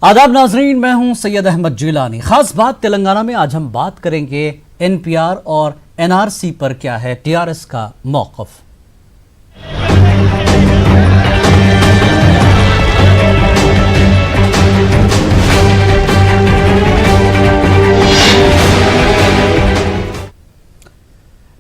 आदाब नाजरीन, मैं हूं सैयद अहमद जिलानी। खास बात तेलंगाना में आज हम बात करेंगे एनपीआर और एनआरसी पर क्या है टीआरएस का मौक़िफ़।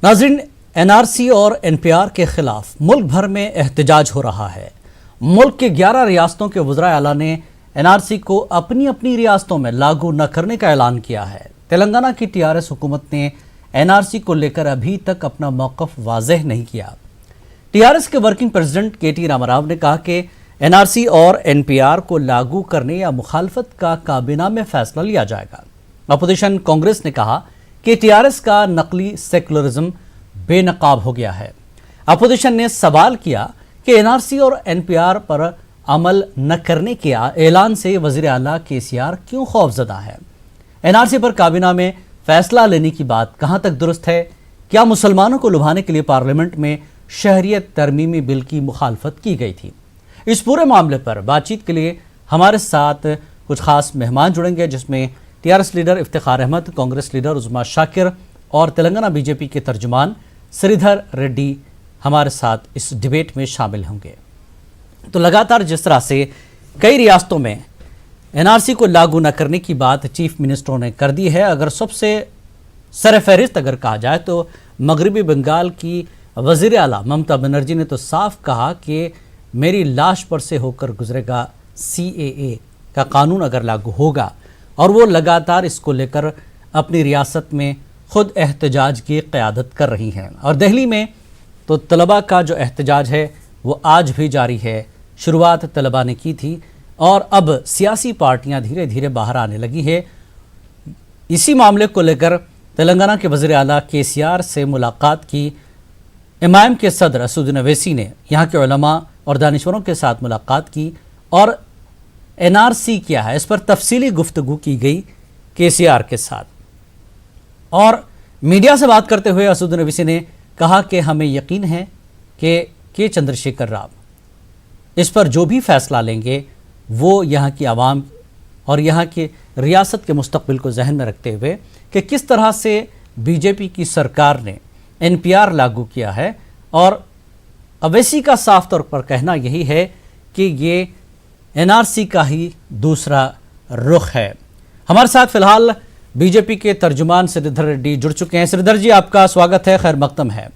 नाजरीन, एनआरसी और एनपीआर के खिलाफ मुल्क भर में एहतजाज हो रहा है। मुल्क के 11 रियासतों के वज़राए आला ने एनआरसी को अपनी अपनी रियासतों में लागू न करने का ऐलान किया है। तेलंगाना की टीआरएस हुकूमत ने एनआरसी को लेकर अभी तक अपना मौक़िफ़ वाज़ेह नहीं किया। टीआरएस के वर्किंग प्रेसिडेंट केटी रामाराव ने कहा कि एनआरसी और एनपीआर को लागू करने या मुखालफत का काबीना में फैसला लिया जाएगा। अपोजिशन कांग्रेस ने कहा कि टीआरएस का नकली सेकुलरिज्म बेनकाब हो गया है। अपोजिशन ने सवाल किया कि एनआरसी और एनपीआर पर अमल न करने के ऐलान से वज़ीर आला केसीआर क्यों खौफजदा है। एनआरसी पर काबीना में फैसला लेने की बात कहां तक दुरुस्त है? क्या मुसलमानों को लुभाने के लिए पार्लियामेंट में शहरियत तरमीमी बिल की मुखालफत की गई थी? इस पूरे मामले पर बातचीत के लिए हमारे साथ कुछ खास मेहमान जुड़ेंगे, जिसमें TRS leader Iftikhar Ahmed, Congress leader Uzma Shakir और तेलंगाना बीजेपी के तर्जुमान श्रीधर रेड्डी हमारे साथ इस डिबेट में शामिल होंगे। तो लगातार जिस तरह से कई रियासतों में एनआरसी को लागू न करने की बात चीफ मिनिस्टरों ने कर दी है, अगर सबसे सरफहरिस्त अगर कहा जाए तो मगरबी बंगाल की वज़ीर आला ममता बनर्जी ने तो साफ कहा कि मेरी लाश पर से होकर गुजरेगा CAA का कानून अगर लागू होगा, और वो लगातार इसको लेकर अपनी रियासत में खुद एहतजाज की क़यादत कर रही हैं। और दिल्ली में तो तलबा का जो एहतजाज है वो आज भी जारी है। शुरुआत तलबा ने की थी और अब सियासी पार्टियां धीरे धीरे बाहर आने लगी है। इसी मामले को लेकर तेलंगाना के वज़ीर आला केसीआर से मुलाकात की। इमाम के सदर असदुद्दीन ओवैसी ने यहाँ के उलमा और दानिशवरों के साथ मुलाकात की और एनआरसी क्या है इस पर तफसीली गुफ्तगू की गई केसीआर के साथ। और मीडिया से बात करते हुए असदुद्दीन ओवैसी ने कहा कि हमें यकीन है कि के चंद्रशेखर राव इस पर जो भी फैसला लेंगे वो यहाँ की आवाम और यहाँ की रियासत के मुस्तकबिल को जहन में रखते हुए कि किस तरह से बीजेपी की सरकार ने एनपीआर लागू किया है। और ओवैसी का साफ तौर पर कहना यही है कि ये एनआरसी का ही दूसरा रुख है। हमारे साथ फिलहाल बीजेपी के तर्जुमान श्रीधर रेड्डी जुड़ चुके हैं। श्रीधर जी, आपका स्वागत है, खैर मकदम है।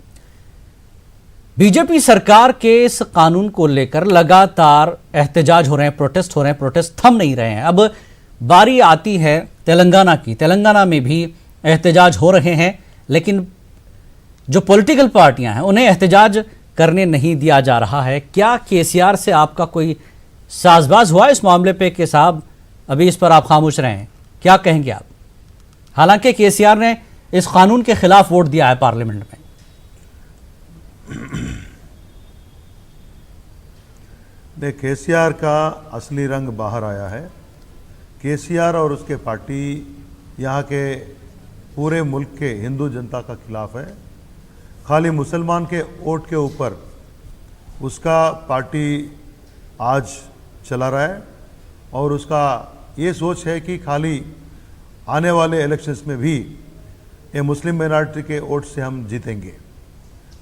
बीजेपी सरकार के इस कानून को लेकर लगातार एहतजाज हो रहे हैं, प्रोटेस्ट हो रहे हैं, प्रोटेस्ट थम नहीं रहे हैं। अब बारी आती है तेलंगाना की। तेलंगाना में भी एहतजाज हो रहे हैं, लेकिन जो पॉलिटिकल पार्टियां हैं उन्हें एहतजाज करने नहीं दिया जा रहा है। क्या केसीआर से आपका कोई साजबाज हुआ इस मामले पे कि साहब अभी इस पर आप खामोश रहे हैं? क्या कहेंगे आप? हालांकि केसीआर ने इस कानून के खिलाफ वोट दिया है पार्लियामेंट में। देख, केसीआर का असली रंग बाहर आया है। केसीआर और उसके पार्टी यहाँ के पूरे मुल्क के हिंदू जनता का खिलाफ है। खाली मुसलमान के वोट के ऊपर उसका पार्टी आज चला रहा है और उसका ये सोच है कि खाली आने वाले इलेक्शंस में भी ये मुस्लिम माइनॉरिटी के वोट से हम जीतेंगे।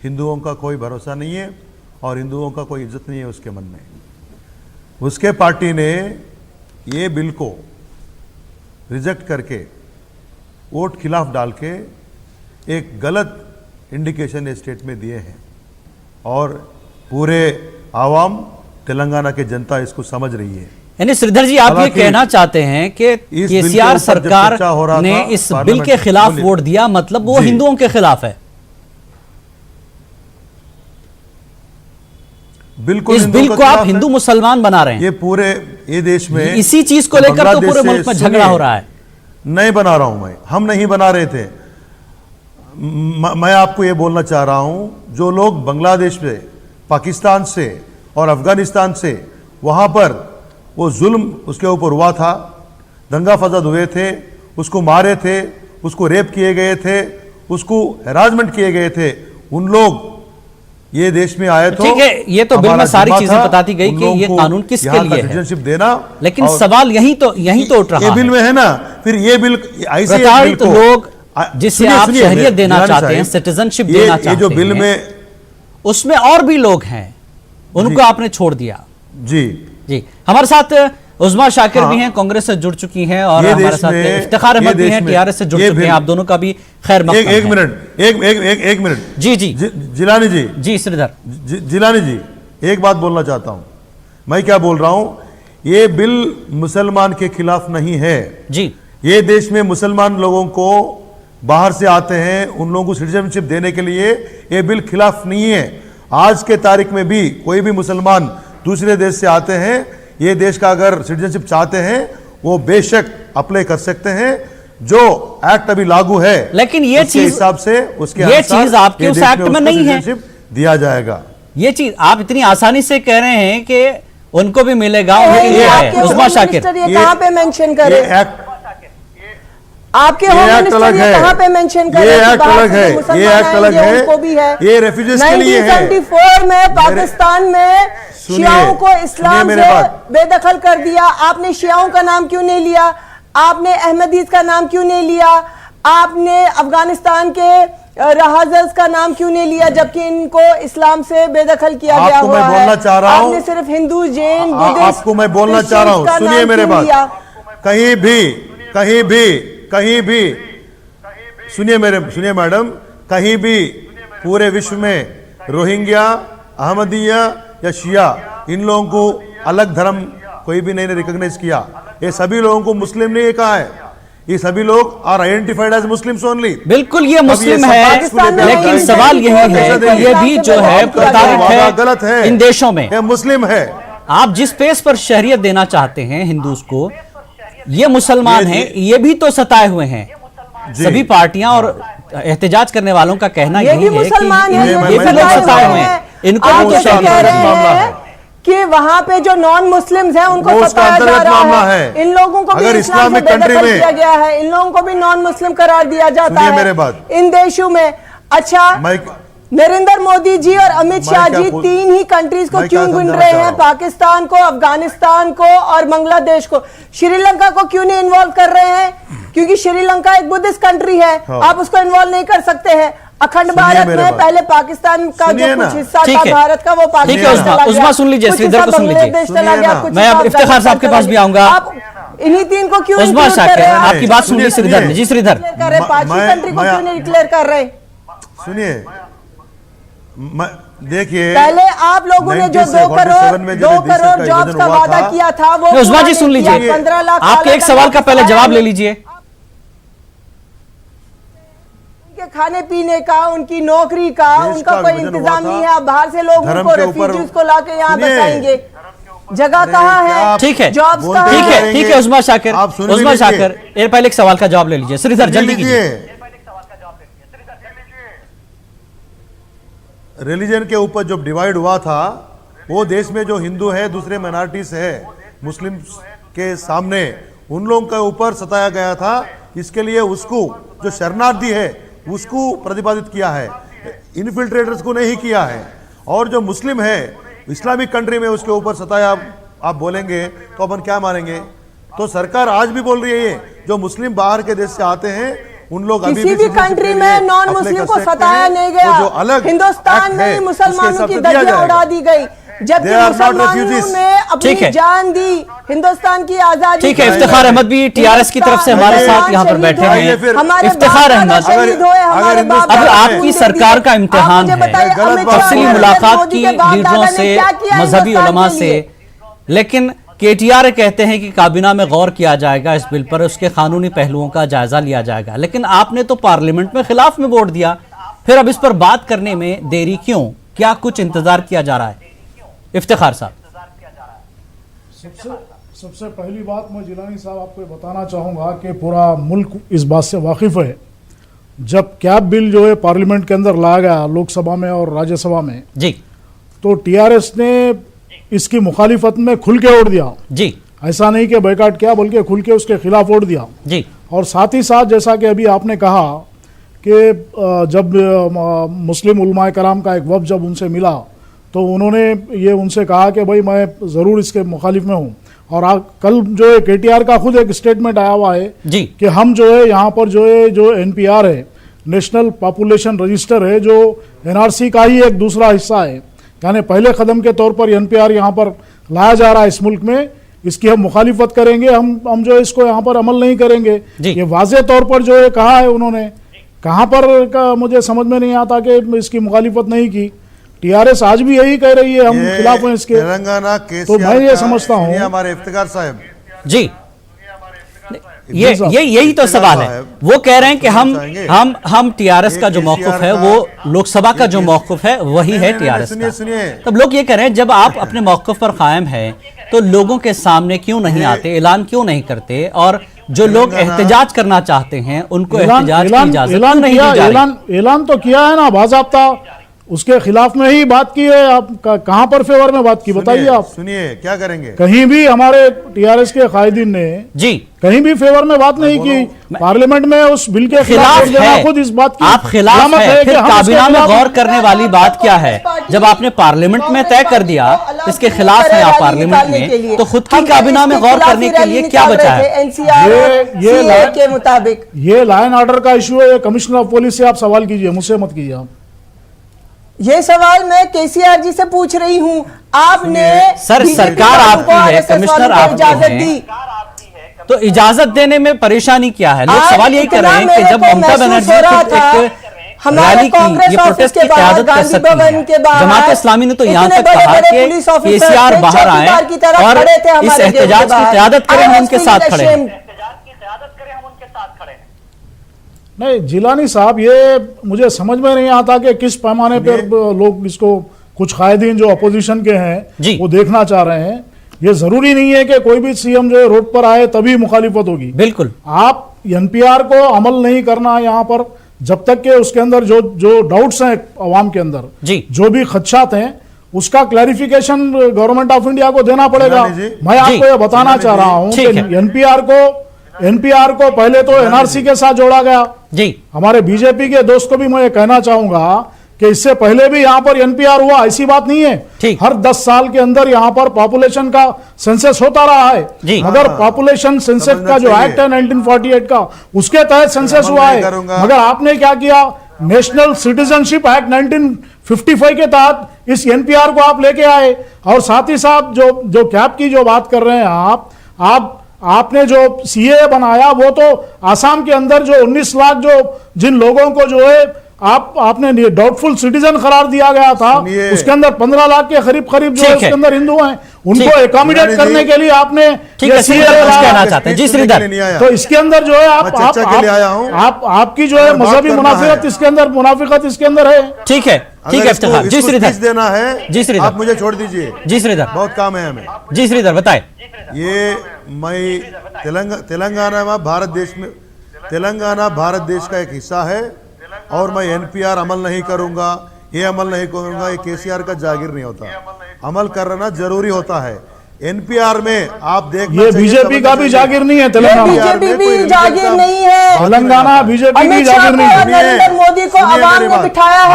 हिंदुओं का कोई भरोसा नहीं है और हिंदुओं का कोई इज्जत नहीं है उसके मन में। उसके पार्टी ने ये बिल को रिजेक्ट करके वोट खिलाफ डाल के एक गलत इंडिकेशन ये स्टेट में दिए हैं और पूरे आवाम तेलंगाना के जनता इसको समझ रही है। यानी श्रीधर जी, आप ये कहना चाहते हैं कि केसीआर सरकार ने इस बिल के खिलाफ वोट दिया, मतलब वो हिंदुओं के खिलाफ है? बिल्कुल, इस बिल को आप हिंदू मुसलमान बना रहे हैं। ये देश में इसी चीज को लेकर तो पूरे मुल्क में झगड़ा हो रहा है। नहीं बना रहा हूं मैं, हम नहीं बना रहे थे। मैं आपको ये बोलना चाह रहा हूं, जो लोग बांग्लादेश से, पाकिस्तान से और अफगानिस्तान से वहां पर वो जुल्म उसके ऊपर हुआ था, दंगा फसाद हुए थे, उसको मारे थे, उसको रेप किए गए थे, उसको हैरासमेंट किए गए थे, उन लोग ये देश में आए तो ठीक है, ये तो बिल में हमारा सारी जिम्मा चीजें था बताती गई उन कि लोगों ये को कानून किसके यहाँ का लिए है, सिटीजनशिप देना। लेकिन और सवाल यही तो उठ रहा ये बिल है। में है ना, फिर ये बिल ऐसे एक प्रताड़ित बिल को लोग जिसे सुनिए, आप सुनिए, शहरियत देना जिलानी चाहते हैं, साहब, सिटीजनशिप ये देना ये चाहते जो बिल हैं, में उसमें और भी लोग हैं, उनको आपने छोड़ दिया। जी जी, हमारे साथ उज़मा शाकिर हाँ। भी हैं, कांग्रेस से जुड़ चुकी हैं, और ये हमारे देश साथ में- इफ्तिखार ये अहमद भी देश हैं, में टीआरएस से जुड़ ये चुके हैं। बिल- आप दोनों का भी खैर मकदम एक है। मिनट, एक मिनट जी जी जिलानी जी, जी श्रीधर जिलानी जी, एक बात बोलना चाहता हूं। मैं क्या बोल रहा हूं, ये बिल मुसलमान के खिलाफ नहीं है। जी ये देश में मुसलमान लोगों को बाहर से आते हैं, उन लोगों को सिटीजनशिप देने के लिए ये बिल खिलाफ नहीं है। आज के तारीख में भी कोई भी मुसलमान दूसरे देश से आते हैं, ये देश का अगर सिटीजनशिप चाहते हैं वो बेशक अप्लाई कर सकते हैं। जो एक्ट अभी लागू है, लेकिन ये उसके चीज- हिसाब से उसके ये अनुसार चीज आपके ये उस देश एक्ट में उसको नहीं है। सिटीजनशिप दिया जाएगा। ये चीज आप इतनी आसानी से कह रहे हैं कि उनको भी मिलेगा, उनके ये लिए आपके है। उज़मा होम शाकिर, मिनिस्टर ये ये- कहाँ पे मेंशन करे? ये एक्ट आपके ये होम एक्ट मिनिस्टर अलग ये है। कहाँ पे मेंशन करे? ये कि एक्ट बाहर अलग से है। जो मुसलमान ये एक्ट अलग आएंगे, है। उनको भी है। ये refugees के लिए है। 1974 में पाकिस्तान में सुनिए, शियाओं को इस्लाम सुनिए मेरे से बात। बेदखल कर दिया। आपने शियाओं का नाम क्यों नहीं लिया? आपने अहमदीज का नाम क्यों नहीं लिया? आपने अफगानिस्तान के रहाजर्स का नाम क्यों नहीं लिया, जबकि इनको इस्लाम से बेदखल किया गया आपको हुआ मैं है? बोलना चाह रहा हूं, आपने सिर्फ हिंदू, जैन, बुद्धिस्ट, आपको मैं बोलना चाह रहा हूं, क्रिश्चियंस का सुनिए नाम मेरे क्यों बात। लिया? कहीं भी सुनिए मैडम, कहीं भी पूरे विश्व में रोहिंग्या, अहमदिया या शिया, इन लोगों को अलग धर्म कोई भी नहीं रिकॉग्नाइज किया। ये सभी लोगों को मुस्लिम नहीं कहा है, ये सभी लोग are identified as Muslims only. बिल्कुल ये मुस्लिम सब है, पाकिस्तान में लेकिन नहीं, सवाल यही है नहीं, कि ये भी जो है नहीं, प्रताड़ित गलत है है, इन देशों में। ये मुस्लिम है। आप जिस पेस पर शहरियत देना चाहते हैं हिंदूज को, ये मुसलमान ये- हैं, ये भी तो सताए हुए हैं। जी। सभी पार्टियां और एहतजाज करने वालों का कहना ये यही भी है कि मुसलमान है, ये ये भी मैं लोग बता सताए रहा हुए हूं। हैं, इनको आप भी तो जैसे शहरियत कह रहे देनी मामला हैं है। कि वहां पे जो नॉन मुस्लिम्स हैं उनको वो उसका सताया जा अंतर्गत रहा मामला है। है। इन लोगों को भी अगर इस्लाम से इस्लामिक कंट्री बेदखल में- किया गया है, इन लोगों को भी नॉन मुस्लिम करार दिया जाता सुनिए है मेरे बात। इन देशों में। अच्छा, मैं नरेंद्र मोदी जी और अमित शाह क्या जी बोल- तीन ही कंट्रीज को मैं क्यों क्या गिन समझाना रहे चाह हैं? रहा हूं? पाकिस्तान को, अफगानिस्तान को और बांग्लादेश को। श्रीलंका को क्यों नहीं इन्वॉल्व कर रहे हैं? क्योंकि श्रीलंका एक बुद्धिस्ट कंट्री है, हाँ। आप उसको इन्वॉल्व नहीं कर सकते हैं। अखंड सुनिए भारत मेरे में बात। पहले पाकिस्तान का सुनिए जो ना। कुछ हिस्सा ठीक था है। भारत का, वो ठीक है, पाकिस्तान उज़मा, चला गया। उज़मा सुन लीजिए, कुछ श्रीधर हिस्सा को सुन लीजिए। बांग्लादेश चला सुनिए गया, ना। कुछ मैं अब हिस्सा इफ्तिखार साहब के अफगानिस्तान पास चला भी गया। आऊंगा। आप इन्हीं तीन को क्यों उज़मा include कर शाकिर, रहे हैं? आपकी बात सुन ली सुनिए, श्रीधर ने। जी श्रीधर, डिक्लेयर कर रहे हैं, पांचवी मैं- कंट्री को मैं- क्यों नहीं डिक्लेयर कर रहे? सुनिए, देखिए, पहले आप लोगों ने जो 2 करोड़ में 2 करोड़ जॉब्स का वादा किया था, वो नहीं, उज़मा जी पूरा सुन नहीं किया। लीजिए, 15 लाख आपके एक सवाल का पहले जवाब ले लीजिए। उनके खाने पीने का, उनकी नौकरी का, देश उनका का कोई विभाजन इंतजाम हुआ नहीं था। है। आप बाहर से लोगों धर्म को, के ऊपर- रेफ्यूजीज को लाके यहाँ सुनिए। बसाएंगे। जगह अरे कहाँ क्या है? आप ठीक है, जॉब्स बोलते कहाँ ठीक है? है, ठीक है उज़मा शाकिर, आप सुन भी उज़मा लीजिए। शाकिर, ये पहले एक सवाल का जवाब ले लीजिए। श्रीधर जल्दी कीजिए। रिलीजन के ऊपर जो डिवाइड हुआ था, वो देश में जो हिंदू है, दूसरे माइनॉरिटीज है, मुस्लिम के सामने उन लोगों के ऊपर सताया गया था। इसके लिए उसको जो शरणार्थी है उसको प्रतिपादित किया है, इन्फिल्ट्रेटर्स को नहीं किया है। और जो मुस्लिम है इस्लामिक कंट्री में उसके ऊपर सताया, आप बोलेंगे तो अपन क्या मानेंगे? तो सरकार आज भी बोल रही है ये जो मुस्लिम बाहर के देश से आते हैं उन लोग अभी किसी भी citizenship कंट्री के लिए में नॉन apply मुस्लिम कर को सकते सताया हैं। नहीं वो गया। जो अलग हिंदुस्तान act में है, ही उसके मुसलमानों हिसाब की से दिया धज्जियां जाएगा। उड़ा दी गई, जबकि They are not मुसलमानों refugees. ने ठीक अपनी है। जान दी हिंदुस्तान की आजादी ठीक है, के लिए। इफ्तिखार अहमद भी टीआरएस की तरफ से हमारे हिंदुस्तान साथ यहाँ पर शहीद बैठे हुए, हैं। फिर हमारे इफ्तिखार बाप अहमद, दादा शहीद हुए, हमारे बाप अब दादा आपकी खून दे सरकार दिए। का इम्तिहान आप मुझे है। बताइए, गलत अमित बात शाह तफसीली और मुलाकात मोदी की के बाप लीडरों दादा ने से, क्या किया मजहबी हिंदुस्तान उलमा के से, लिए? लेकिन केटीआर कहते हैं कि काबीना में गौर किया जाएगा इस बिल पर, उसके कानूनी पहलुओं का जायजा लिया जाएगा। लेकिन आपने तो पार्लियामेंट में खिलाफ में वोट दिया, फिर अब इस पर बात करने में देरी क्यों? क्या कुछ इंतजार किया जा रहा है? इफ्तिखार साहब, सबसे पहली बात मैं जिलानी साहब आपको बताना चाहूँगा कि पूरा मुल्क इस बात से वाकिफ़ है, जब कैब बिल जो है पार्लियामेंट के अंदर लाया गया लोकसभा में और राज्यसभा में, जी तो टीआरएस ने इसकी मुखालिफत में खुल के वोट दिया। जी ऐसा नहीं कि बैकाट किया, बल्कि खुल के उसके खिलाफ वोट दिया। जी और साथ ही साथ जैसा कि अभी आपने कहा कि जब मुस्लिम उलमाए कराम का एक वफ़द जब उनसे मिला तो उन्होंने ये उनसे कहा कि भाई मैं ज़रूर इसके मुखालिफ में हूँ। और कल जो है KTR का खुद एक स्टेटमेंट आया हुआ है जी कि हम जो है यहाँ पर जो है जो NPR है, नेशनल पॉपुलेशन रजिस्टर है, जो NRC का ही एक दूसरा हिस्सा है, यानी पहले कदम के तौर पर NPR यहाँ पर लाया जा रहा है इस मुल्क में, इसकी हम मुखालिफत करेंगे, हम जो है इसको यहाँ पर अमल नहीं करेंगे। ये वाज़े तौर पर जो है कहा है उन्होंने, कहाँ पर का मुझे समझ में नहीं आता कि इसकी मुखालिफत नहीं की। TRS आज भी यही कह रही है हम खिलाफ हैं इसके। तेलंगाना तो मैं ये समझता हूँ, हमारे इफ्तिखार साहब जी यही तो सवाल है। वो कह रहे हैं कि हम TRS का जो मौक़िफ़ है वो लोकसभा का जो मौक़िफ़ है वही है TRS का। तब लोग ये कह रहे हैं जब आप अपने मौक़िफ़ पर कायम हैं तो लोगों के सामने क्यों नहीं आते, ऐलान क्यों नहीं करते, और जो लोग एहतजाज करना चाहते हैं उनको एहतजाज की इजाजत नहीं दी जा रही? ऐलान तो किया है ना बाज़ाब्ता, उसके खिलाफ में ही बात की है। आप कहां पर फेवर में बात की बताइए आप। सुनिए क्या करेंगे, कहीं भी हमारे TRS के कायदीन ने जी कहीं भी फेवर में बात नहीं की। पार्लियामेंट में उस बिल के खिलाफ है, खुद इस बात की आप खिलाफ है, फिर काबीना में गौर करने वाली बात क्या है? जब आपने पार्लियामेंट में तय कर दिया इसके खिलाफ है आप पार्लियामेंट में, तो खुद की काबीना में गौर करने के लिए क्या बचा है? ये के मुताबिक ये लॉ एंड ऑर्डर का इशू है, कमिश्नर ऑफ पुलिस से आप सवाल कीजिए, मुझसे मत कीजिए आप। ये सवाल मैं KCR जी से पूछ रही हूँ। आपने सर सरकार आपकी है, कमिश्नर आपकी है, तो इजाजत देने में परेशानी क्या है? लोग सवाल यही कर रहे हैं कि जब ममता बनर्जी रैली की, ये प्रोटेस्ट की क़यादत कर सकती है, जमात इस्लामी ने तो यहाँ तक कहा कि KCR बाहर आए और इस एहतजाज की क़यादत करें, हम उनके साथ खड़े हैं। नहीं जिलानी साहब, ये मुझे समझ में नहीं आता कि किस पैमाने पर लोग इसको, कुछ कायदीन जो अपोजिशन के हैं वो देखना चाह रहे हैं। ये जरूरी नहीं है कि कोई भी CM जो है रोड पर आए तभी मुखालिफत होगी। बिल्कुल आप NPR को अमल नहीं करना यहाँ पर जब तक के उसके अंदर जो डाउट्स हैं अवाम के अंदर, जो भी खदशात हैं, उसका क्लैरिफिकेशन गवर्नमेंट ऑफ इंडिया को देना पड़ेगा। मैं आपको ये बताना चाह रहा हूँ कि NPR को पहले तो NRC के साथ जोड़ा गया जी। हमारे BJP के दोस्त को भी मैं ये कहना चाहूंगा कि इससे पहले भी यहाँ पर NPR हुआ, ऐसी बात नहीं है। हर 10 साल के अंदर यहाँ पर पॉपुलेशन का सेंसस होता रहा है, मगर पॉपुलेशन सेंसस का जो एक्ट है 1948 का, उसके तहत सेंसस हुआ है। मगर आपने क्या किया, नेशनल सिटीजनशिप एक्ट 1955 के तहत इस NPR को आप लेके आए। और साथ ही साथ जो कैप की जो बात कर रहे हैं आपने जो CAA बनाया, वो तो आसाम के अंदर जो 19 लाख जिन लोगों को जो है आपने डाउटफुल सिटीजन करार दिया गया था, उसके अंदर 15 लाख के करीब जो उसके अंदर हिंदू हैं, उनको एकोमोडेट करने के लिए आपने कहना चाहते हैं जी श्रीधर। तो इसके अंदर जो है आपकी जो है मजहबी मुनाफिकत इसके अंदर, मुनाफिकत इसके अंदर है। ठीक है इफ्तिखार जी, श्रीधर देना है जी, श्रीधर आप मुझे छोड़ दीजिए जी, श्रीधर बहुत काम है हमें जी। श्रीधर बताए। ये मैं तेलंगाना भारत देश का एक हिस्सा है और मैं NPR अमल नहीं करूंगा, ये अमल नहीं करूंगा, ये KCR का जागीर नहीं होता, अमल करना जरूरी होता है। NPR में आप देख, ये BJP का भी जागीर नहीं है, तेलंगाना भी जागीर नहीं है, तेलंगाना BJP की जागीर नहीं है। नरेंद्र मोदी को आवाम ने बिठाया है,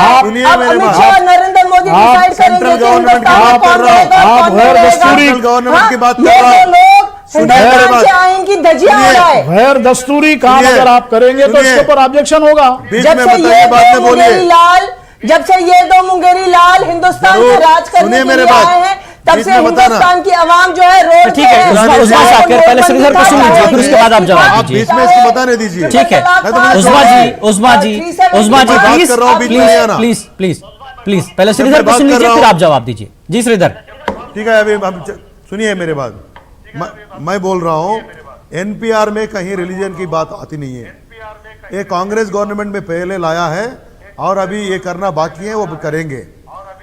नरेंद्र मोदी डिसाइड करेंगे कि हिंदुस्तान में कौन रहेगा, आप गैर दस्तूरी गवर्नमेंट की बात कर रहा आइन की धज्जियां उड़ा है। गैर दस्तूरी काम अगर आप करेंगे तो इसके ऊपर ऑब्जेक्शन होगा। जब से ये दो मुंगेरी लाल हिंदुस्तान में राज करने के लिए आए हैं, तब से हिंदुस्तान की आवाम जो है रोड ठीक है। पहले श्रीधर को सुन लीजिए, फिर उसके बाद आप जवाब दीजिए। बीच में इसको बताने दीजिए। ठीक है उस्मा जी प्लीज पहले श्रीधर को सुन लीजिए, फिर आप जवाब दीजिए जी। श्रीधर ठीक है, अभी सुनिए मेरे बात। मैं बोल रहा हूं NPR में कहीं रिलीजन की बात आती नहीं है। ये कांग्रेस गवर्नमेंट में पहले लाया है और अभी ये करना बाकी है, वो करेंगे।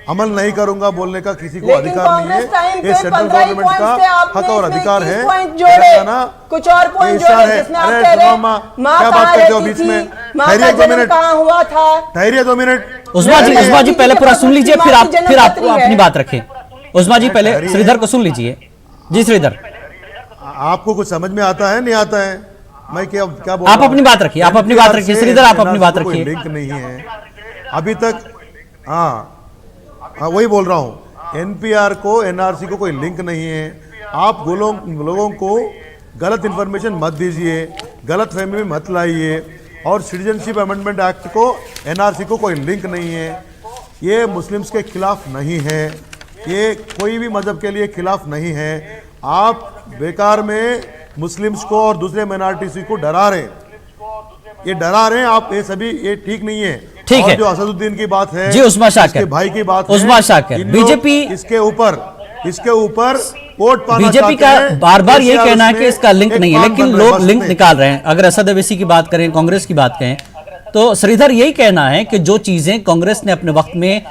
अमल नहीं करूंगा बोलने का किसी को अधिकार नहीं है, ये सेंट्रल गवर्नमेंट का हक और अधिकार है। कुछ और पॉइंट जोड़े जिसमें आप कह रहे हैं क्या बात करते हो बीच में? ठहरिए 2 मिनट, कहां हुआ था, ठहरिए 2 मिनट। उस्मा जी पहले पूरा सुन लीजिए, फिर आप अपनी बात रखें। उस्मा जी पहले श्रीधर को सुन लीजिए जी। श्रीधर आपको कुछ समझ में आता है नहीं आता है? मैं क्या बोल आप रहा अपनी हूं? बात रखिए, आप अपनी बात रखिए, से श्रीधर आप अपनी NRC बात को कोई रखिए। लिंक नहीं है अभी तक। हाँ वही बोल रहा हूं, एनपीआर को एनआरसी को कोई लिंक नहीं है। आप लोगों को गलत इंफॉर्मेशन मत दीजिए, गलत फहमी में मत लाइए। और सिटीजनशिप अमेंडमेंट एक्ट को एनआरसी को कोई लिंक नहीं है। ये मुस्लिम्स के खिलाफ नहीं है, ये कोई भी मजहब के लिए खिलाफ नहीं है। आप बेकार में मुस्लिम्स को और दूसरे माइनॉरिटीज को डरा रहे हैं, ये डरा रहे हैं आप। ये सभी ये ठीक नहीं है। ठीक और है। जो असदुद्दीन की बात है जी, उस्मा शाकिर, इसके भाई की बात है, उस्मा शाकिर, इन लोग बीजेपी इसके ऊपर वोट पाना बीजेपी का चाहते हैं। बार बार यही KCR कहना है कि उसमें इसका लिंक एक नहीं है, पान लेकिन बन रहा है, लोग बस लिंक नहीं। निकाल रहे हैं। अगर असद अवैसी की बात करें, कांग्रेस की बात करें, तो श्रीधर यही कहना है कि जो चीजें कांग्रेस ने अपने वक्त में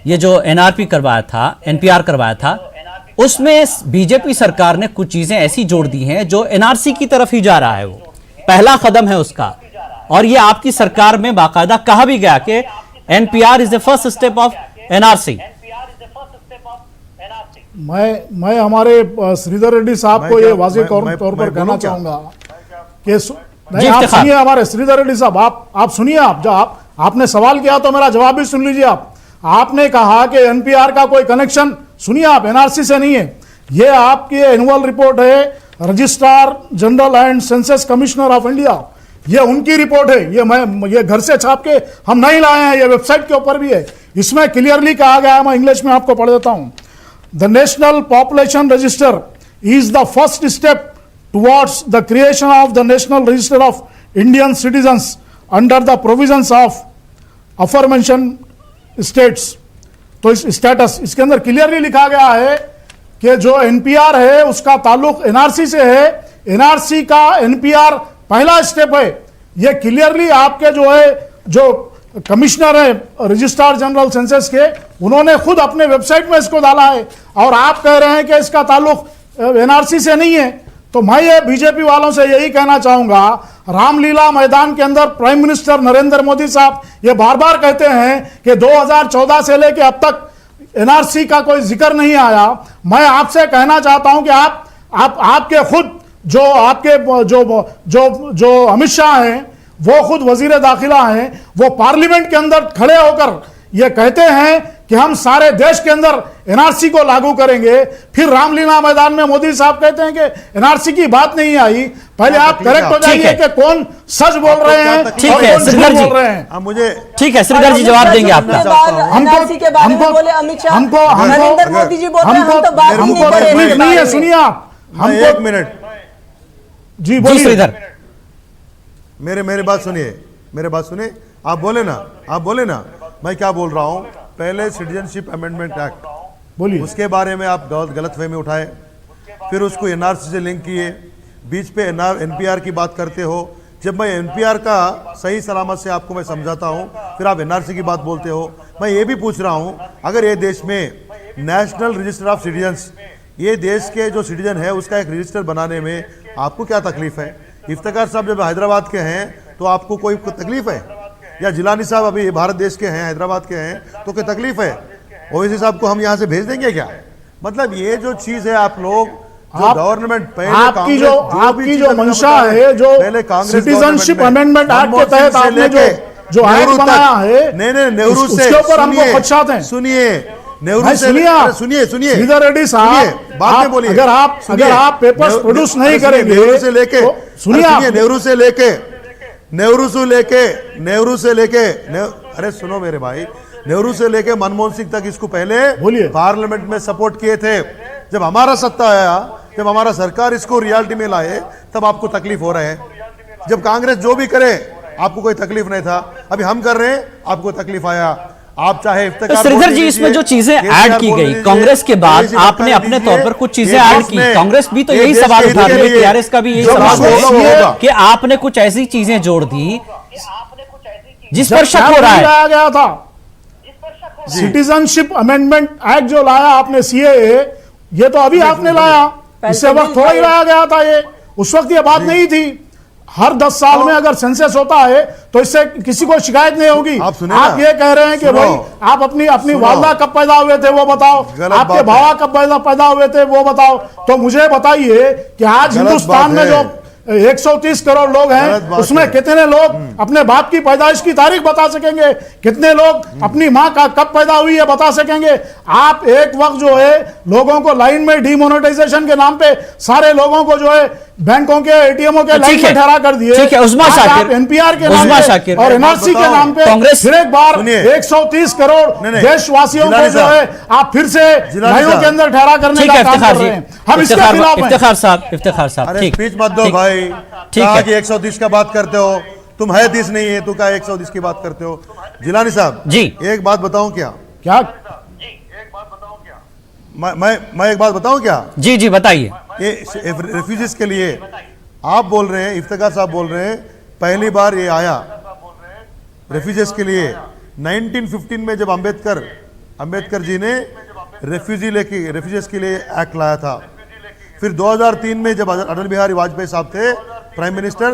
ये जो एनआरपी करवाया था, एनपीआर करवाया था, उसमें बीजेपी सरकार ने कुछ चीजें ऐसी जोड़ दी हैं जो एनआरसी की तरफ ही जा रहा है। वो पहला कदम है उसका, और ये आपकी सरकार में बाकायदा कहा भी गया कि NPR is the first step of NRC. मैं हमारे श्रीधर रेड्डी साहब को ये वाज़ेह तौर पर कहना चाहूंगा कि नहीं, आप सुनिए हमारे श्रीधर रेड्डी साहब, आप सुनिए। आपने सवाल किया तो मेरा जवाब भी सुन लीजिए। आपने कहा कि एनपीआर का कोई कनेक्शन, सुनिए आप, एनआरसी से नहीं है। ये आपकी एनुअल रिपोर्ट है, registrar general and census commissioner of India, ये उनकी रिपोर्ट है। ये घर से छाप के हम नहीं लाए हैं, ये वेबसाइट के ऊपर भी है। इसमें क्लियरली कहा गया है, मैं इंग्लिश में आपको पढ़ देता हूं। The National Population Register is the first step towards the creation of the National Register of Indian Citizens under the provisions of aforementioned states. तो इस स्टेटस, इसके अंदर क्लियरली लिखा गया है कि जो एनपीआर है उसका ताल्लुक एनआरसी से है। एनआरसी का एनपीआर पहला स्टेप है। ये क्लियरली आपके जो कमिश्नर है रजिस्ट्रार जनरल सेंसस के, उन्होंने खुद अपने वेबसाइट में इसको डाला है। और आप कह रहे हैं कि इसका ताल्लुक एनआरसी से नहीं है। तो मैं ये बीजेपी वालों से यही कहना चाहूंगा, रामलीला मैदान के अंदर प्राइम मिनिस्टर नरेंद्र मोदी साहब ये बार बार कहते हैं कि 2014 से लेकर अब तक एनआरसी का कोई जिक्र नहीं आया। मैं आपसे कहना चाहता हूं कि आपके खुद जो अमित शाह हैं, वो खुद वजीर दाखिला हैं, वो पार्लियामेंट के अंदर खड़े होकर ये कहते हैं कि हम सारे देश के अंदर एनआरसी को लागू करेंगे। फिर रामलीला मैदान में मोदी साहब कहते हैं कि एनआरसी की बात नहीं आई। पहले आप करेक्ट हो जाइए कि कौन सच बोल रहे हैं, ठीक है श्रीधर जी, बोल रहे हैं। मुझे ठीक है श्रीधर जी, जवाब देंगे आपका। एनआरसी के बारे में बोले अमित शाह, नरेंद्र मोदी जी बोल रहे हैं, हम तो बात ही नहीं कर रहे हैं। नहीं है, सुनिए आप, हमको एक मिनट जी बोलिए श्रीधर। मेरे बात सुनिए। आप बोले ना मैं क्या बोल रहा हूं। पहले सिटीजनशिप अमेंडमेंट एक्ट बोलिए, उसके बारे में आप गलतफहमी उठाए, फिर उसको एनआरसी से लिंक किए, बीच पे एनपीआर की बात करते हो। जब मैं एनपीआर का सही सलामत से आपको मैं समझाता हूं, फिर आप एनआरसी की बात बोलते हो। मैं ये भी पूछ रहा हूं, अगर ये देश में नेशनल रजिस्टर ऑफ सिटीजन्स, ये देश के जो सिटीजन है उसका एक रजिस्टर बनाने में आपको क्या तकलीफ है? इफ्तिकार साहब जब हैदराबाद के हैं तो आपको कोई तकलीफ है? या जिलानी साहब अभी भारत देश के हैं, हैदराबाद के हैं, तो क्या तकलीफ है? ओवैसी साहब को हम यहाँ से भेज देंगे क्या? मतलब ये जो चीज है, आप लोग गवर्नमेंट आपकी जो मंशा है, जो सिटीजनशिप अमेंडमेंट एक्ट के तहत आपने जो एक्ट बनाया है, नहीं नेहरू से उसके ऊपर हमको खदशात हैं। सुनिए नेहरू से सुनिए श्रीधर रेड्डी साहब, बात में बोलिए। अगर आप पेपर्स प्रोड्यूस नहीं करेंगे, नेहरू से लेके सुनिए, नेहरू से लेके अरे सुनो मेरे भाई, नेहरू से लेके मनमोहन सिंह तक इसको पहले पार्लियामेंट में सपोर्ट किए थे। जब हमारा सत्ता आया, जब हमारा सरकार इसको रियलिटी में लाए, तब आपको तकलीफ हो रहा है। जब कांग्रेस जो भी करे आपको कोई तकलीफ नहीं था, अभी हम कर रहे हैं आपको तकलीफ आया। आप चाहे श्रीधर जी, इसमें जो चीजें ऐड की गई कांग्रेस के बाद, आपने अपने तौर पर कुछ चीजें ऐड की। कांग्रेस भी तो यही सवाल उठा रही है, टीआरएस का भी यही सवाल है कि आपने कुछ ऐसी चीजें जोड़ दी जिस पर शक हो रहा है। लाया गया था सिटीजनशिप अमेंडमेंट एक्ट जो लाया आपने, सीएए, ये तो अभी आपने लाया, इससे वक्त थोड़ा ही लाया गया था। ये उस वक्त ये बात नहीं थी। हर 10 साल में अगर सेंसस होता है तो इससे किसी को शिकायत नहीं होगी। आप ये कह रहे हैं कि भाई आप अपनी वालदा कब पैदा हुए थे वो बताओ, आपके भावा कब पैदा हुए थे वो बताओ। तो मुझे बताइए कि आज हिंदुस्तान में जो 130 करोड़ लोग हैं, उसमें कितने लोग अपने बाप की पैदाइश की तारीख बता सकेंगे, कितने लोग अपनी मां का कब पैदा हुई है बता सकेंगे। आप एक वक्त जो है लोगों को लाइन में डीमोनेटाइजेशन के नाम पे सारे लोगों को जो है बैंकों के एटीएमओ के लाइन में ठहरा कर दिए। ठीक है, उस्मा शाकिर, एनपीआर के नाम पे और एनआरसी के नाम पे कांग्रेस फिर एक बार 130 करोड़ देशवासियों को जो है आप फिर से लाइनों के अंदर ठहरा करने का काम कर रहे हैं। हम इसके खिलाफ हैं। इफ्तिखार साहब, ठीक, स्पीच मत दो भाई। कहा कि 130 का बात करते हो, तुम है 30 नहीं है, तू का 130 की बात करते हो। जिलानी साहब जी, एक बात बताऊं क्या? मैं एक बात बताऊं क्या? जी जी बताइए। ये रेफ्यूजीज के लिए आप बोल रहे हैं, इफ्तिखार साहब बोल रहे हैं, पहली बार ये आया रेफ्यूजीज के लिए 1915 में जब अंबेडकर जी ने रेफ्यूजीज के लिए एक्ट लाया था। फिर 2003 में जब अटल बिहारी वाजपेयी साहब थे प्राइम मिनिस्टर,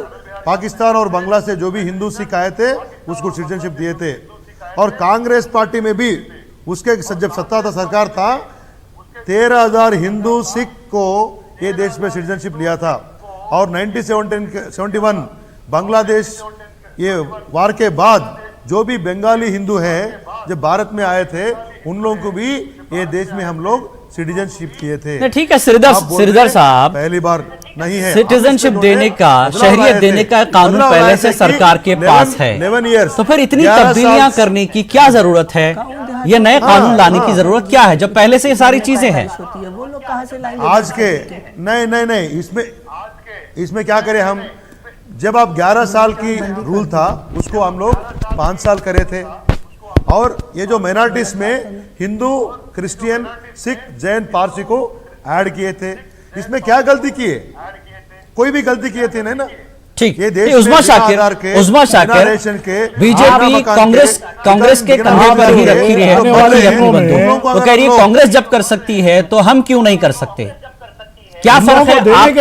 पाकिस्तान और बांग्ला से जो भी हिंदू सिख आए थे उसको सिटीजनशिप दिए थे। और कांग्रेस पार्टी में भी उसके जब सत्ता था, सरकार था, 13,000 हिंदू सिख को ये देश में सिटीजनशिप लिया था। और 1971 बांग्लादेश ये वार के बाद जो भी बंगाली हिंदू है जब भारत में आए थे उन लोगों को भी ये देश में हम लोग सिटीजनशिप किए थे। ठीक है श्रीधर साहब, पहली बार नहीं है सिटीजनशिप देने का, शहरियत देने का कानून पहले से सरकार के पास है, तो फिर इतनी तब्दीलियां करने की क्या जरूरत है? ये नए कानून लाने की जरूरत क्या है जब पहले से ये सारी चीजें हैं? आज के नहीं, इसमें क्या करें हम? जब आप 11 साल की रूल था उसको हम लोग 5 साल करे थे। और ये जो माइनॉरिटीज में हिंदू, क्रिश्चियन, सिख, जैन, पारसी को ऐड किए थे, इसमें क्या गलती की है? कोई भी गलती किए थे नहीं ना। ठीक, ये देश उस्मा शाकिर बीजेपी कांग्रेस के कंधे पर ही रखी है वो कह रही है कांग्रेस जब कर सकती है तो हम क्यों नहीं कर सकते? क्या फर्क है आपके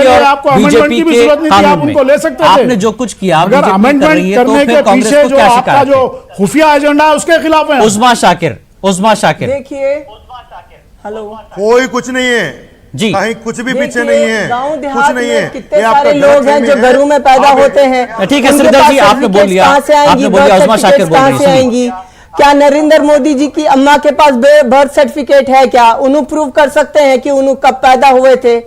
और बीजेपी के कानून में? आपने जो कुछ किया अगर अमेंडमेंट करने के पीछे जो आपका जो खुफिया एजेंडा है उसके खिलाफ है। उस्मा शाकिर देखिए, हेलो, कोई कुछ नहीं है जी, कहीं कुछ भी पीछे नहीं है, गांव कुछ देहात नहीं में है। कितने सारे लोग हैं जो घरों में पैदा होते हैं। ठीक है श्रीधर जी, आपने बोल लिया, उस्मा शाकिर बोल रही है। आएंगी क्या नरेंद्र मोदी जी की अम्मा के पास बर्थ सर्टिफिकेट है क्या? उन्हें प्रूव कर सकते हैं कि उन्हें कब पैदा हुए थे?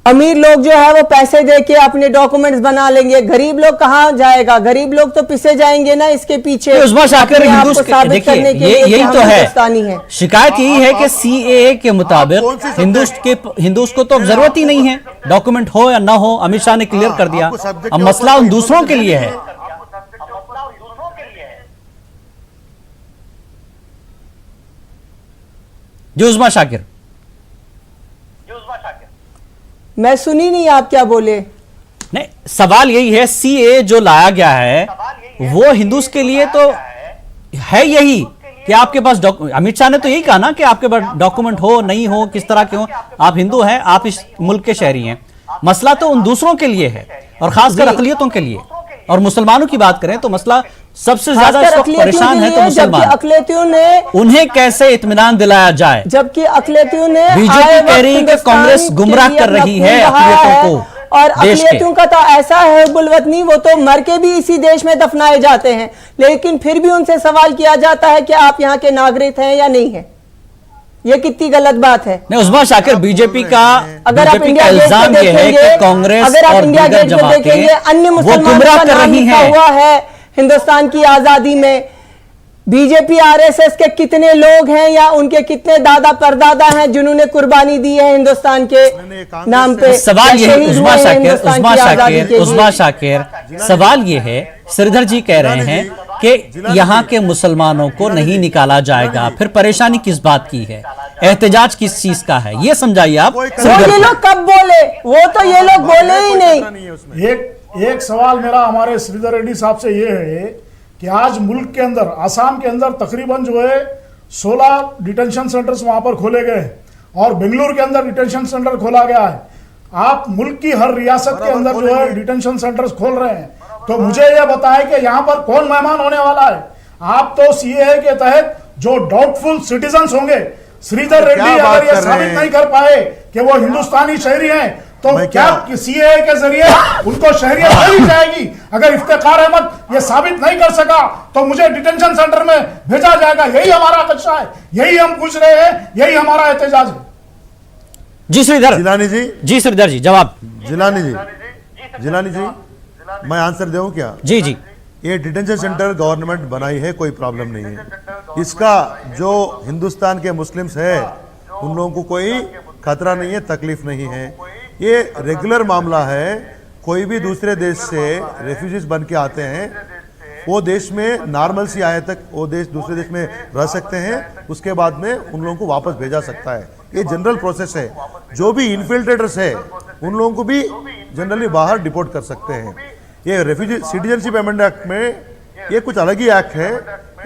अमीर लोग जो है वो पैसे देके अपने डॉक्यूमेंट्स बना लेंगे, गरीब लोग कहाँ जाएगा? गरीब लोग तो पिसे जाएंगे ना इसके पीछे। उस्मा शाकिर यही तो है, शिकायत यही है कि सीएए के मुताबिक हिंदूस को तो जरूरत ही नहीं है, डॉक्यूमेंट हो या ना हो, अमित शाह ने क्लियर कर दिया। अब मसला उन दूसरों के लिए है। जी उस्मा शाकिर, मैं सुनी नहीं आप क्या बोले। नहीं, सवाल यही है, सीए जो लाया गया है वो हिंदूस के लिए तो है यही कि आपके पास अमित शाह ने तो यही कहा ना कि आपके पास डॉक्यूमेंट हो नहीं हो, किस तरह के हो, आप हिंदू हैं, आप इस मुल्क के शहरी हैं। मसला तो उन दूसरों के लिए है और खासकर अकलियतों के लिए। और मुसलमानों की बात करें तो मसला सबसे ज्यादा इस वक्त परेशान है तो मुसलमान, अकलियतियों ने उन्हें कैसे इत्मीनान दिलाया जाए? जबकि अकलियतियों ने बीजेपी कह रही है कि कांग्रेस गुमराह कर रही है अकलियतों को, और अकलियतों का तो ऐसा है बुलवतनी, वो तो मर के भी इसी देश में दफनाए जाते हैं, लेकिन फिर भी उनसे सवाल किया जाता है कि आप यहाँ के नागरिक हैं या नहीं है। ये कितनी गलत बात है। नहीं उस्मा शाकिर, बीजेपी का अगर आप इंडिया गेट इल्जाम पे ये है कि कांग्रेस अगर आप और इंडिया दीगर गेट पे देखेंगे, अन्य मुसलमानों का नाम लिखा हुआ है हिंदुस्तान की आजादी में। बीजेपी आरएसएस के कितने लोग हैं या उनके कितने दादा परदादा हैं जिन्होंने कुर्बानी दी है हिंदुस्तान के नाम पे? सवाल ये है उस्मा शाकिर, सवाल ये है, श्रीधर जी कह रहे हैं कि यहाँ के मुसलमानों को नहीं निकाला जाएगा, फिर परेशानी किस बात की है, एहतजाज किस चीज का है, ये समझाइए आप। ये लोग कब बोले? वो तो ये लोग बोले ही नहीं। एक सवाल मेरा हमारे श्रीधर रेड्डी साहब से ये है कि आज मुल्क के अंदर, आसाम के अंदर तकरीबन जो है 16 डिटेंशन सेंटर्स वहां पर खोले गए और बेंगलुरु के अंदर डिटेंशन सेंटर खोला गया है। आप मुल्क की हर रियासत के अंदर जो है डिटेंशन सेंटर्स खोल रहे हैं, तो मुझे यह बताएं कि यहाँ पर कौन मेहमान होने वाला है? आप तो सीएए के तहत जो डाउटफुल सिटीजन्स होंगे, श्रीधर रेड्डी अगर ये साबित नहीं कर पाए कि वो हिंदुस्तानी शहरी हैं, तो क्या सीएए के जरिए उनको शहरियत मिल जाएगी? अगर इफ्तिखार अहमद ये साबित नहीं कर सका तो मुझे डिटेंशन सेंटर में भेजा जाएगा। यही हमारा खदशा है, यही हम पूछ रहे हैं, यही हमारा एहतजाज है। जी श्रीधर जिलानी जी, जी श्रीधर जी जवाब। जिलानी जी, मैं आंसर दूं क्या? जी जी, ये डिटेंशन सेंटर गवर्नमेंट बनाई है, कोई प्रॉब्लम नहीं है। इसका जो हिंदुस्तान के मुस्लिम्स है उन लोगों को कोई खतरा नहीं है, तकलीफ नहीं है। ये रेगुलर मामला है। कोई भी दूसरे देश से रेफ्यूजीज बन के आते हैं, वो देश में नॉर्मल सी आए तक वो देश दूसरे देश में रह सकते हैं, उसके बाद में उन लोगों को वापस भेजा सकता है। ये जनरल प्रोसेस है। जो भी इन्फिल्ट्रेटर्स है उन लोगों को भी जनरली बाहर डिपोर्ट कर सकते हैं। ये रेफ्यूजी सिटीजनशिप अमेंडमेंट एक्ट में ये कुछ अलग ही एक्ट है।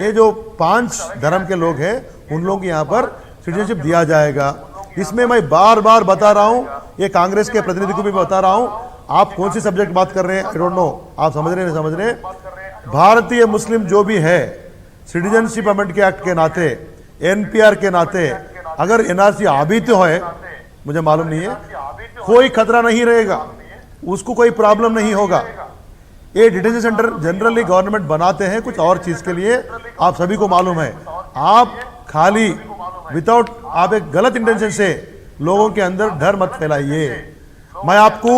ये जो 5 धर्म के लोग हैं उन लोगों को यहाँ पर सिटीजनशिप दिया जाएगा। इसमें मैं बार बार बता रहा हूँ, ये कांग्रेस के प्रतिनिधि को भी बता रहा हूँ, आप कौन सी सब्जेक्ट बात कर रहे हैं, आई डोंट नो, आप समझ रहे हैं नहीं समझ रहे। भारतीय मुस्लिम जो भी है, सिटीजनशिप अमेंडमेंट के एक्ट के नाते, एनपीआर के नाते, अगर एनआरसी आबिद है, मुझे मालूम नहीं है, कोई खतरा नहीं रहेगा, उसको कोई प्रॉब्लम नहीं होगा। ये डिटेंशन सेंटर जनरली गवर्नमेंट बनाते हैं कुछ और चीज के लिए, आप सभी को मालूम है। आप खाली विदाउट, आप एक गलत इंटेंशन से लोगों के अंदर डर मत फैलाइए। मैं आपको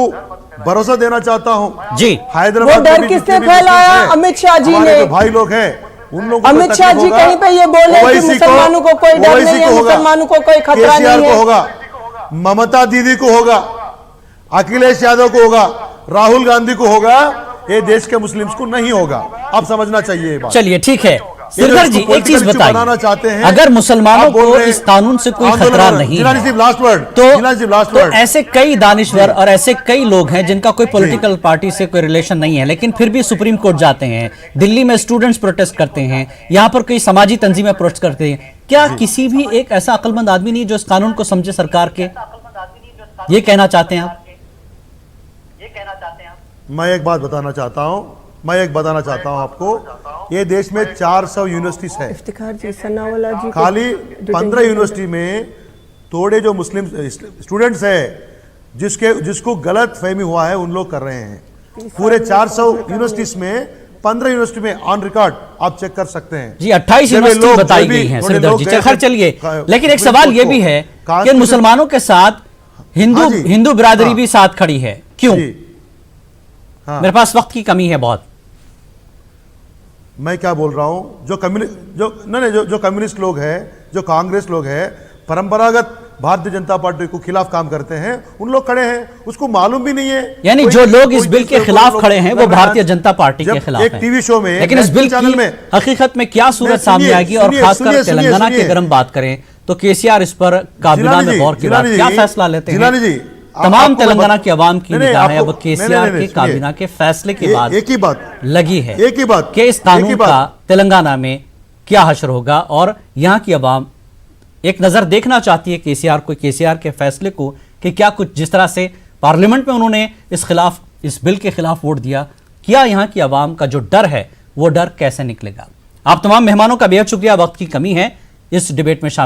भरोसा देना चाहता हूं जी, हैदराबाद वो डर किसने फैलाया? अमित शाह जी ने। जो भाई लोग हैं उन लोगों को अमित शाह जी कहीं पे ये बोले कि मुसलमानों को कोई डर नहीं है, मुसलमानों को कोई खतरा नहीं है। होगा, ममता दीदी को होगा, अखिलेश यादव को होगा, राहुल गांधी को होगा, ये देश के मुस्लिम्स को नहीं होगा। आप समझना चाहिए ये बात। चलिए ठीक है श्रीधर जी, एक चीज बताइए, अगर मुसलमानों को इस कानून से कोई खतरा नहीं है तो ऐसे कई दानिश्वर और ऐसे कई लोग हैं जिनका कोई पॉलिटिकल पार्टी से कोई रिलेशन नहीं है, लेकिन फिर भी सुप्रीम कोर्ट जाते हैं, दिल्ली में स्टूडेंट्स प्रोटेस्ट करते हैं, यहाँ पर कई समाजी तंजीमें प्रोटेस्ट करते हैं। क्या किसी भी एक ऐसा अक्लमंद आदमी नहीं जो इस कानून को समझे सरकार के? ये कहना चाहते हैं आप? मैं एक बात बताना चाहता हूं आपको, ये देश में 400 यूनिवर्सिटीज है। इफ्तिखार जी, सनावाला जी, खाली 15 यूनिवर्सिटी में थोड़े जो मुस्लिम स्टूडेंट्स है जिसको गलत फहमी हुआ है उन लोग कर रहे हैं। पूरे 400 यूनिवर्सिटीज में 15 यूनिवर्सिटी में ऑन रिकॉर्ड आप चेक कर सकते हैं जी। 28 यूनिवर्सिटी बताई गई हैं श्रीधर जी, खैर चलिए, लेकिन एक सवाल ये भी है कि मुसलमानों के साथ हिंदू बिरादरी भी साथ खड़ी है, क्यों? मेरे पास वक्त की कमी है बहुत। मैं क्या बोल रहा हूं, जो कम्युनिस्ट लोग हैं, जो कांग्रेस लोग हैं, परंपरागत भारतीय जनता पार्टी को खिलाफ काम करते हैं, उन लोग खड़े हैं, उसको मालूम भी नहीं है। यानी जो लोग इस बिल के खिलाफ खड़े हैं वो भारतीय जनता पार्टी के खिलाफ एक टीवी शो में, लेकिन इस बिल की हकीकत में क्या सूरत सामने आएगी? और खासकर तेलंगाना की अगर हम बात करें तो केसीआर इस पर काबीना में गौर के बाद क्या फैसला लेते हैं? तमाम तेलंगाना की आवाम की निगाह है अब केसीआर के काबीना के फैसले के बाद एक ही बात लगी है कि इस कानून का तेलंगाना में क्या हश्र होगा, और यहाँ की आवाम एक नजर देखना चाहती है केसीआर के फैसले को कि क्या कुछ जिस तरह से पार्लियामेंट में उन्होंने इस बिल के खिलाफ वोट दिया, क्या यहाँ की आवाम का जो डर है वो डर कैसे निकलेगा। आप तमाम मेहमानों का बेहद शुक्रिया, वक्त की कमी है, इस डिबेट में शामिल